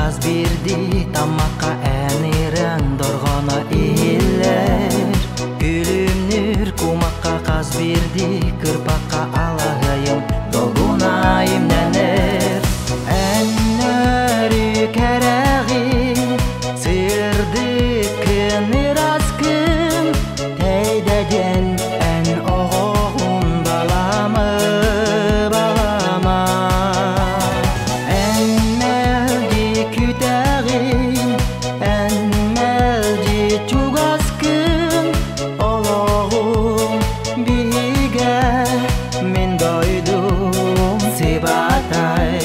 каз бирди тамакка әнирен доргоно ийлер күлүмнүр кумакка каз бирди кырпакка алайым долгунайым ненер әннөрү кереги сырды кыныр аскым тейдеген ән оғуын баламы балама әнмәлди күтәгин әнмәлди чугаскым олоғым биге мен дойдум сибатай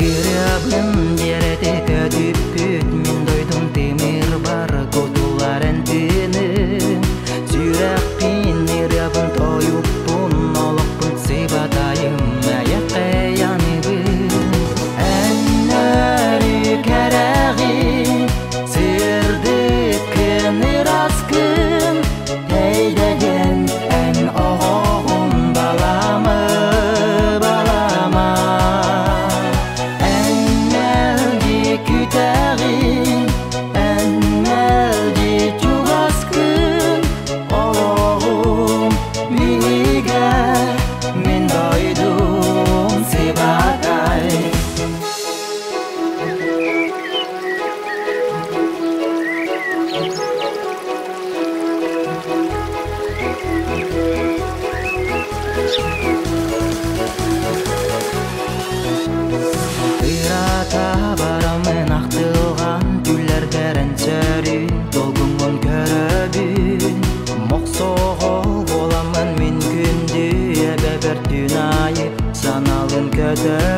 Ирабым дереде көтүп күт мен дойдум темир бар кутуларын тыным Сүйрәкпин ирабын тоюппун олықпын сибатайым әйәккә яныбын Әннөрү кәрәгин сырды кыныр аскым тейдеген ән оғуын баламы балама әнмәлди күтәгин әнмәлди чугаскым олоғым биге мен дойдум сибатай Ыйрата барамын ақтылған түллер кәрінчәрі долгумун көрөбүн Моксоғол боламын мен күндү әбәбер түнайы саналын көтөр